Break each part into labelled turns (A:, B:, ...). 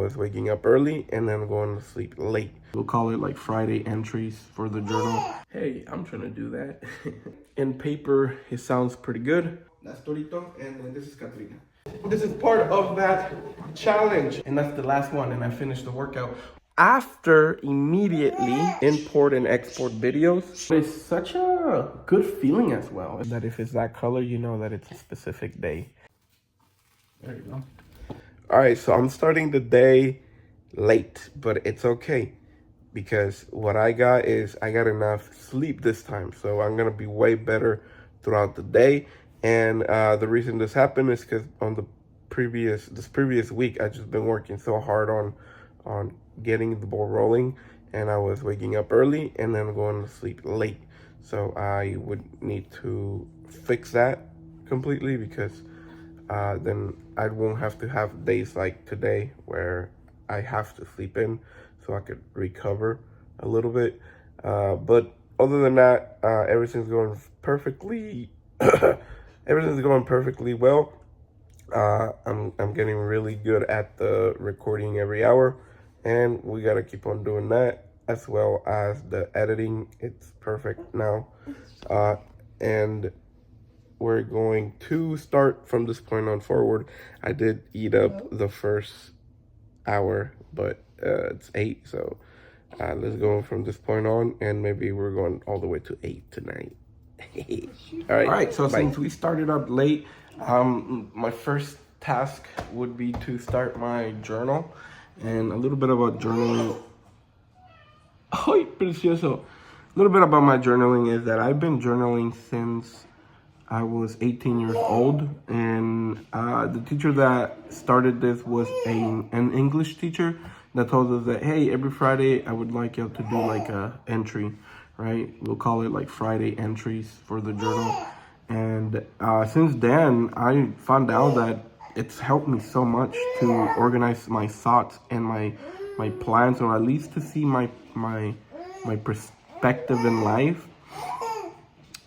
A: Was waking up early and then going to sleep late. We'll call it like Friday entries for the journal. Hey, I'm trying to do that. In paper, it sounds pretty good. That's Torito, and then this is Katrina. This is part of that challenge, and that's the last one, and I finished the workout. After immediately import and export videos, it's such a good feeling as well. That if it's that color, you know that it's a specific day. There you go. All right, so I'm starting the day late, but it's okay because what I got is I got enough sleep this time. So I'm going to be way better throughout the day. And the reason this happened is because on this previous week, I just been working so hard on getting the ball rolling, and I was waking up early and then going to sleep late. So I would need to fix that completely because then I won't have to have days like today where I have to sleep in so I could recover a little bit. But other than that, everything's going perfectly. Everything's going perfectly well. I'm getting really good at the recording every hour, and we gotta keep on doing that as well as the editing. It's perfect now, and we're going to start from this point on forward. I did eat up the first hour, but it's 8, so let's go from this point on, and maybe we're going all the way to 8 tonight. All right, so bye. Since we started up late, my first task would be to start my journal, and a little bit about journaling. Ay, precioso. A little bit about my journaling is that I've been journaling since I was 18 years old, and the teacher that started this was an English teacher that told us that, hey, every Friday I would like you to do like a entry, right? We'll call it like Friday entries for the journal. And since then, I found out that it's helped me so much to organize my thoughts and my plans, or at least to see my perspective in life.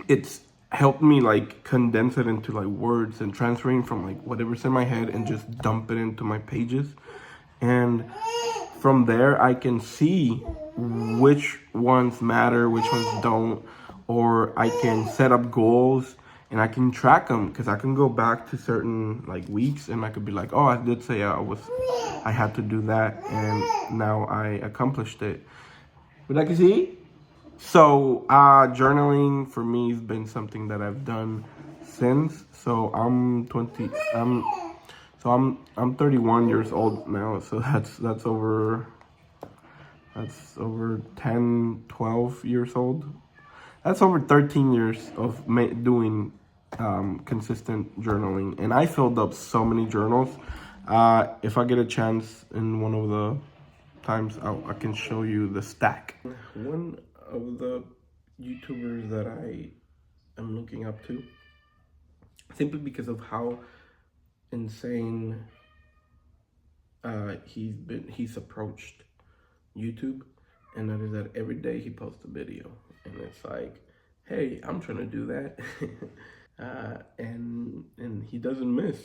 A: It's helped me like condense it into like words and transferring from like whatever's in my head and just dump it into my pages. And from there I can see which ones matter, which ones don't, or I can set up goals and I can track them because I can go back to certain like weeks and I could be like, oh, I did say I had to do that and now I accomplished it. Would like to see? So, journaling for me has been something that I've done since. So I'm 31 years old now. So that's over 10, 12 years old. That's over 13 years of doing consistent journaling, and I filled up so many journals. If I get a chance in one of the times, I can show you the stack. One of the YouTubers that I am looking up to, simply because of how insane he's approached YouTube, and that is that every day he posts a video, and it's like, hey, I'm trying to do that. And he doesn't miss.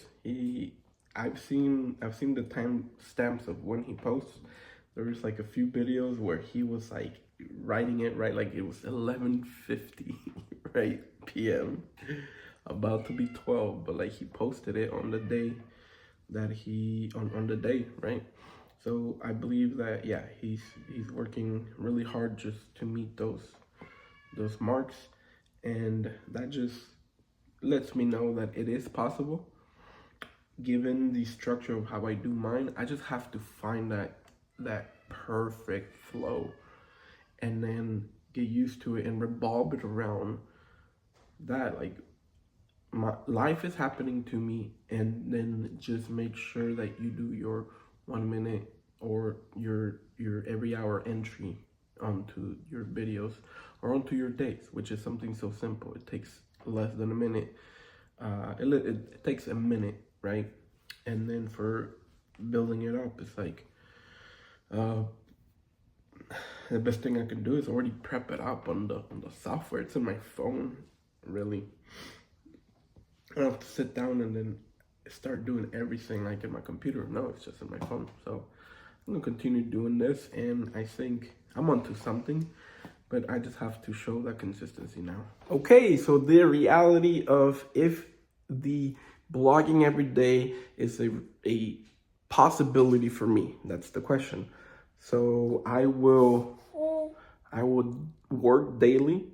A: I've seen the time stamps of when he posts. There was like a few videos where he was like writing it right, like it was 11:50 right p.m. about to be 12, but like he posted it on the day that on the day, right? So I believe that, yeah, he's working really hard just to meet those marks, and that just lets me know that it is possible. Given the structure of how I do mine, I just have to find that perfect flow and then get used to it and revolve it around that. Like, my life is happening to me, and then just make sure that you do your 1 minute or your every hour entry onto your videos or onto your days, which is something so simple. It takes less than a minute. It takes a minute, right? And then for building it up, it's like the best thing I can do is already prep it up on the software. It's in my phone, really. I don't have to sit down and then start doing everything like in my computer. No, it's just in my phone. So I'm gonna continue doing this, and I think I'm onto something, but I just have to show that consistency now. Okay, so the reality of if the blogging every day is a possibility for me, that's the question. So I will work daily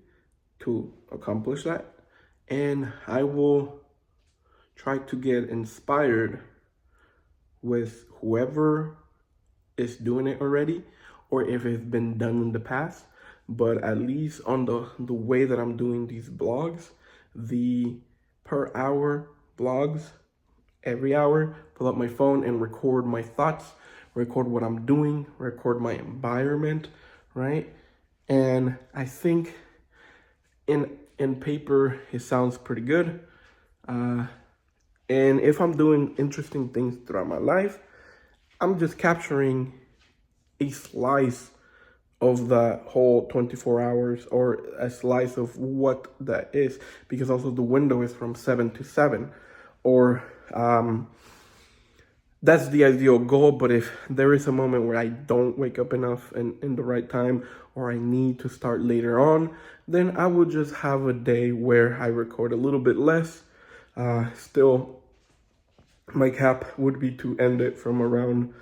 A: to accomplish that, and I will try to get inspired with whoever is doing it already, or if it's been done in the past. But at least on the way that I'm doing these blogs, the per hour blogs, every hour, pull up my phone and record my thoughts, record what I'm doing, record my environment, right? And I think in paper it sounds pretty good. And if I'm doing interesting things throughout my life, I'm just capturing a slice of the whole 24 hours, or a slice of what that is, because also the window is from 7 to 7, or that's the ideal goal. But if there is a moment where I don't wake up enough and in the right time, or I need to start later on, then I would just have a day where I record a little bit less. Still, my cap would be to end it from around,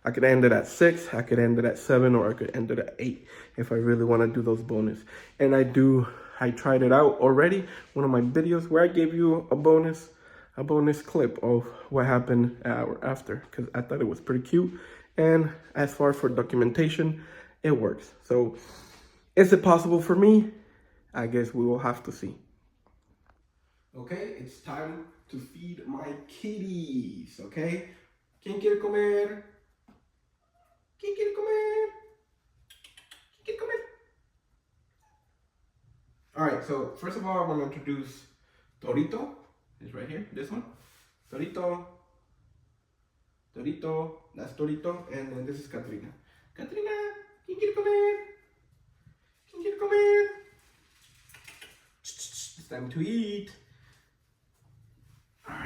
A: I could end it at 6, I could end it at 7, or I could end it at 8 if I really want to do those bonus. And I tried it out already, one of my videos where I gave you a bonus clip of what happened after, because I thought it was pretty cute. And as far for documentation, it works. So is it possible for me? I guess we will have to see. Okay, it's time to feed my kitties, okay? ¿Quién quiere comer? ¿Quién quiere comer? ¿Quién quiere comer? All right, so first of all, I'm gonna introduce Torito. It's right here, this one. Torito, that's Torito, and then this is Katrina. Katrina, ¿quién quiere comer? ¿Quién quiere comer? It's time to eat. All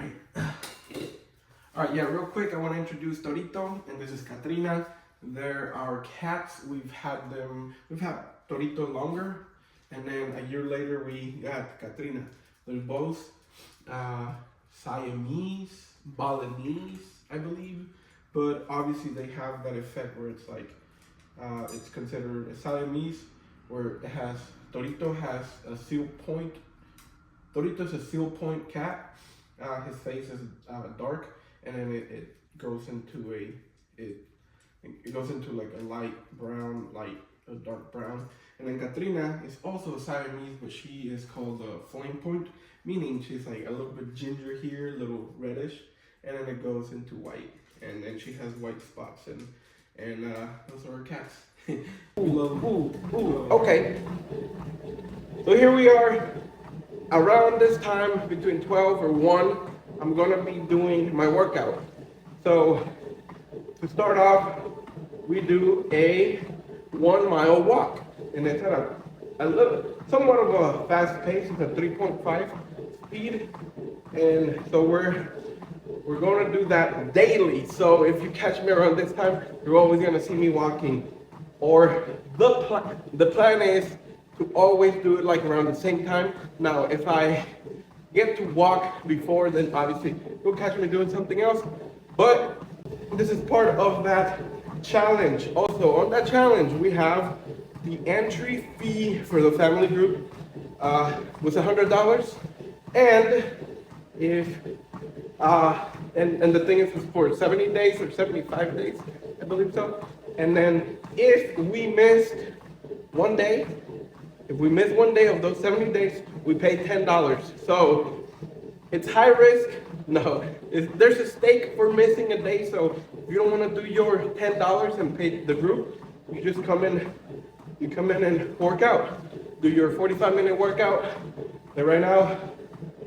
A: right, yeah, real quick, I want to introduce Torito, and this is Katrina. They're our cats. We've had Torito longer, and then a year later we got Katrina. They're both Siamese, Balinese, I believe, but obviously they have that effect where it's like, it's considered a Siamese, where Torito has a seal point. Torito's a seal point cat. His face is dark, and then it goes into it goes into like a light brown, a dark brown. And then Katrina is also a Siamese, but she is called a flame point, meaning she's like a little bit ginger here, a little reddish, and then it goes into white, and then she has white spots, and those are her cats. Okay, so here we are. Around this time, between 12 or 1, I'm gonna be doing my workout. So to start off, we do a 1 mile walk, and it's at somewhat of a fast pace. It's a 3.5 speed, and so we're gonna do that daily. So if you catch me around this time, you're always gonna see me walking. Or the plan is to always do it like around the same time. Now, if I get to walk before, then obviously you'll catch me doing something else. But this is part of that challenge. Also, on that challenge, we have the entry fee for the family group was $100, and if and the thing is for 70 days or 75 days, I believe so. And then if we missed one day, if we miss one day of those 70 days, we pay $10. So it's high risk. No, there's a stake for missing a day. So if you don't want to do your $10 and pay the group, you just come in and work out. Do your 45-minute workout. And right now,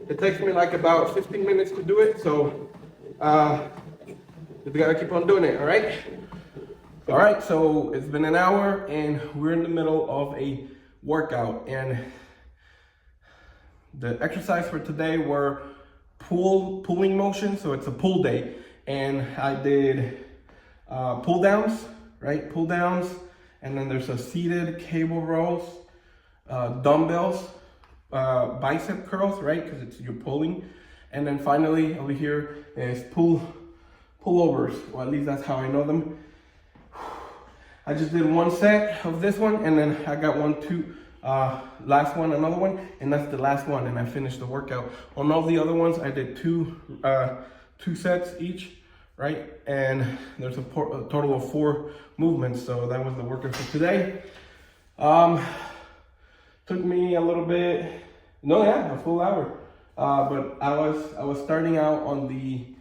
A: it takes me like about 15 minutes to do it. So you gotta keep on doing it, all right? All right, so it's been an hour and we're in the middle of a workout, and the exercise for today were pulling motion. So it's a pull day, and I did pull downs, right? Pull downs, and then there's a seated cable rows, dumbbells, bicep curls, right? Because you're pulling. And then finally over here is pullovers. Well, at least that's how I know them. I just did one set of this one, and then I got last one, another one, and that's the last one, and I finished the workout. On all the other ones, I did two sets each, right? And there's a total of 4 movements, so that was the workout for today. Took me a little bit, a full hour. But I was starting out on the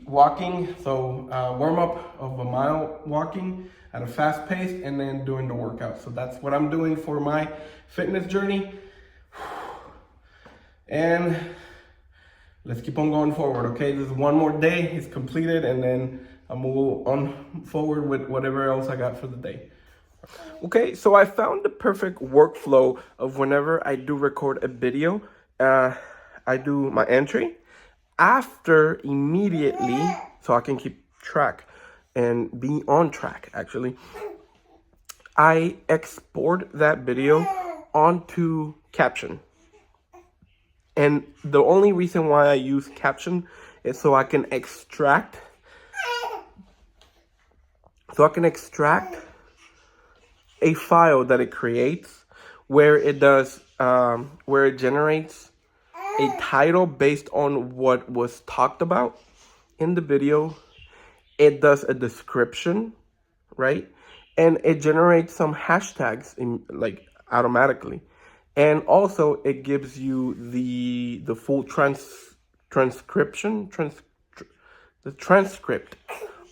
A: walking, so warm up of a mile walking at a fast pace, and then doing the workout. So that's what I'm doing for my fitness journey. And let's keep on going forward, okay? This is one more day, it's completed, and then I'll move on forward with whatever else I got for the day. Okay, so I found the perfect workflow of whenever I do record a video. I do my entry. After, immediately, so I can keep track and be on track, actually, I export that video onto Caption. And the only reason why I use Caption is so I can extract a file that it creates where it does where it generates a title based on what was talked about in the video. It does a description, right? And it generates some hashtags automatically. And also it gives you the full transcript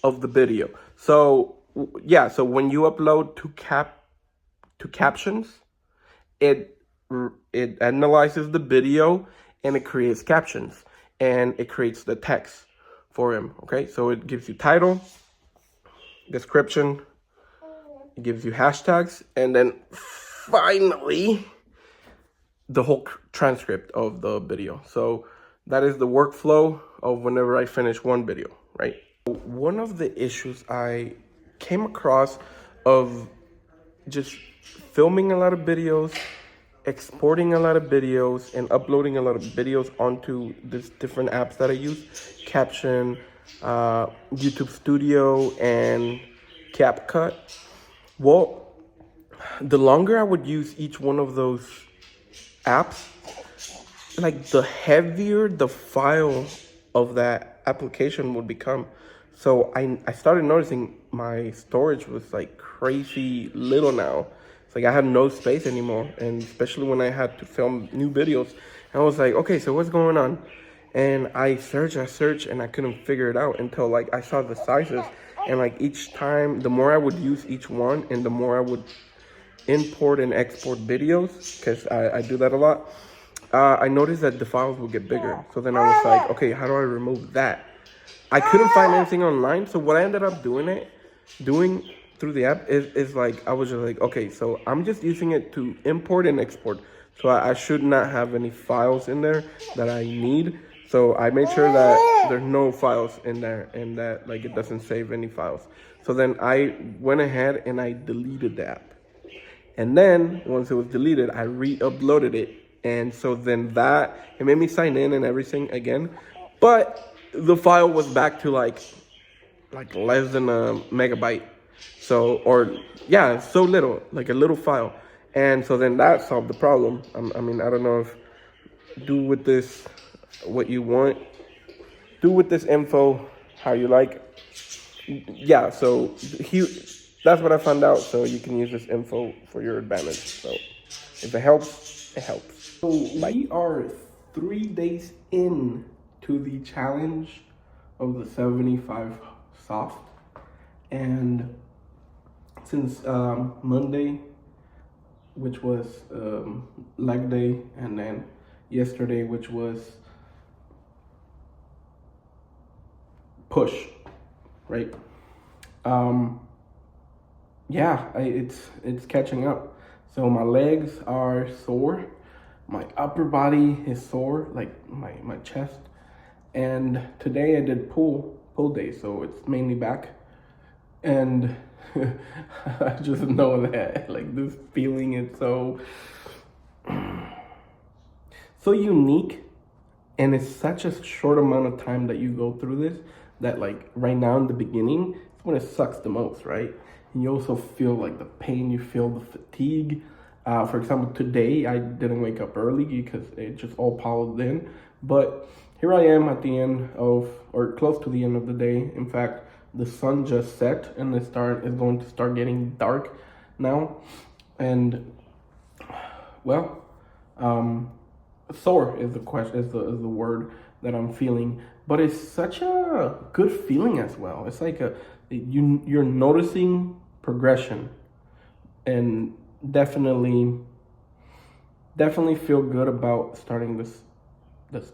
A: of the video. So yeah, so when you upload to Captions, it analyzes the video and it creates captions and it creates the text for him. Okay, so it gives you title, description, it gives you hashtags, and then finally the whole transcript of the video. So that is the workflow of whenever I finish one video, right? One of the issues I came across of just filming a lot of videos, exporting a lot of videos, and uploading a lot of videos onto these different apps that I use, Caption, YouTube Studio, and CapCut. Well, the longer I would use each one of those apps, like the heavier the file of that application would become. So I started noticing my storage was like crazy little now. It's like I had no space anymore, and especially when I had to film new videos. I was like, okay, so what's going on? And I searched, and I couldn't figure it out until like I saw the sizes. And like each time, the more I would use each one, and the more I would import and export videos, because I do that a lot, I noticed that the files would get bigger. So then I was like, okay, how do I remove that? I couldn't find anything online, so what I ended up doing through the app is like, I was just like, okay, so I'm just using it to import and export. So I should not have any files in there that I need. So I made sure that there's no files in there and that like it doesn't save any files. So then I went ahead and I deleted the app. And then once it was deleted, I re-uploaded it. And so then it made me sign in and everything again. But the file was back to like less than a megabyte. So, so little, like a little file. And so then that solved the problem. I mean, I don't know if do with this what you want. Do with this info how you like. Yeah, so that's what I found out. So you can use this info for your advantage. So if it helps, it helps. So we are 3 days in to the challenge of the 75 soft. And since Monday, which was leg day, and then yesterday, which was push, right? It's catching up. So my legs are sore, my upper body is sore, like my chest. And today I did pull day, so it's mainly back. And I just know that like this feeling is so unique, and it's such a short amount of time that you go through this, that like right now in the beginning it's when it sucks the most, right? And you also feel like the pain, you feel the fatigue. For example, today I didn't wake up early because it just all piled in, but here I am at the end of, or close to the end of the day. In fact, the sun just set and it's going to start getting dark now. And well, sore is the question, is the word that I'm feeling, but it's such a good feeling as well. It's like you're noticing progression, and definitely feel good about starting this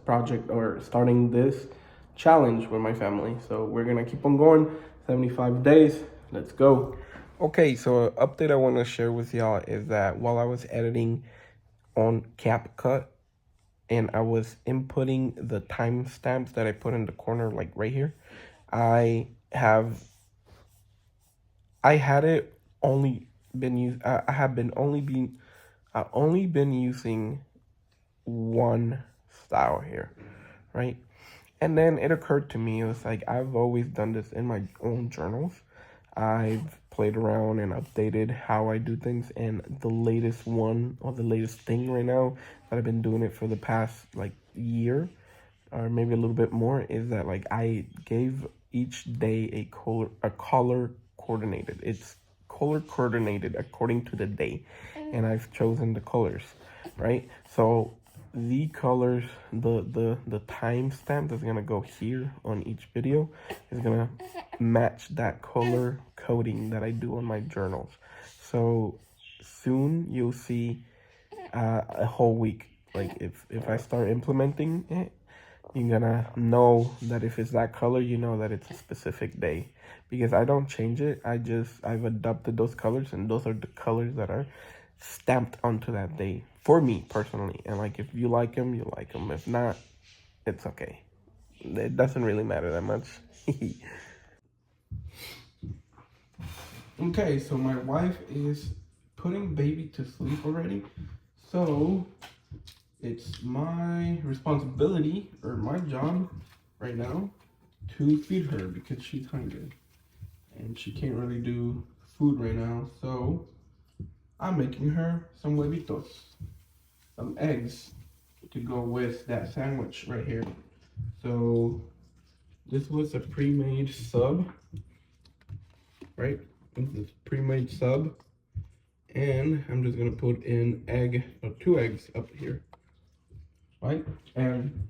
A: project, or starting this challenge with my family. So we're gonna keep on going. 75 days. Let's go. Okay, so an update I want to share with y'all is that while I was editing on CapCut and I was inputting the timestamps that I put in the corner, like right here, I had it only been used. I've only been using one style here, right? And then it occurred to me, it was like, I've always done this in my own journals. I've played around and updated how I do things, and the latest one, or the latest thing right now that I've been doing it for the past like year, or maybe a little bit more, is that like I gave each day a color coordinated. It's color coordinated according to the day, and I've chosen the colors, right? So the colors, the timestamp that's gonna go here on each video is gonna match that color coding that I do on my journals. So soon you'll see a whole week. Like if I start implementing it, you're gonna know that if it's that color, you know that it's a specific day, because I don't change it. I've adopted those colors, and those are the colors that are stamped onto that day for me personally. And like, if you like them, you like them. If not, it's okay. It doesn't really matter that much. Okay, so my wife is putting baby to sleep already, so it's my responsibility, or my job right now, to feed her because she's hungry and she can't really do food right now. So I'm making her some huevitos, some eggs to go with that sandwich right here. So this was a pre-made sub, right? This is pre-made sub, and I'm just gonna put in two eggs up here, right? And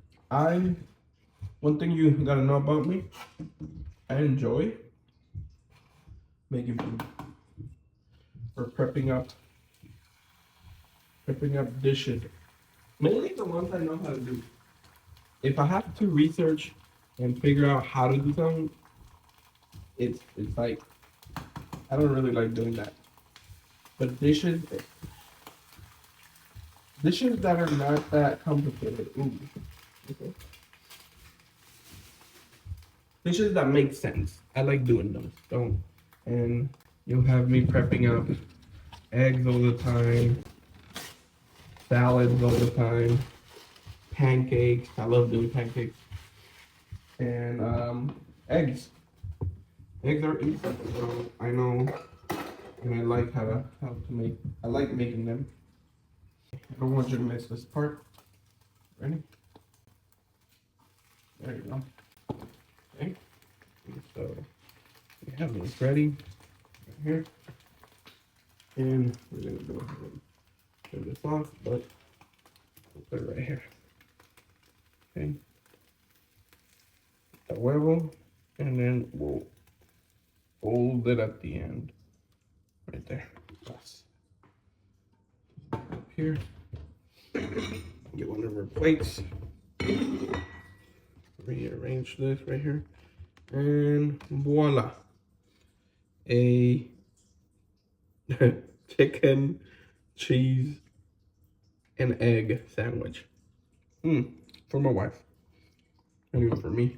A: one thing you gotta know about me, I enjoy making food, or prepping up dishes. Mainly the ones I know how to do. If I have to research and figure out how to do something, it's like, I don't really like doing that. But dishes that are not that complicated. Ooh. Okay. Dishes that make sense. I like doing them. And you'll have me prepping up eggs all the time, salads all the time, pancakes. I love doing pancakes. And eggs. Eggs are easy, so I know, and I like how to make. I like making them. I don't want you to miss this part. Ready? There you go. Okay. So we have this ready right here, and we're gonna go ahead and turn this off, but we'll put it right here. Okay. A huevo, and then we'll fold it at the end, right there. Yes. Up here. Get one of our plates. Rearrange this right here, and voila, a chicken, cheese, and egg sandwich. For my wife, and even for me.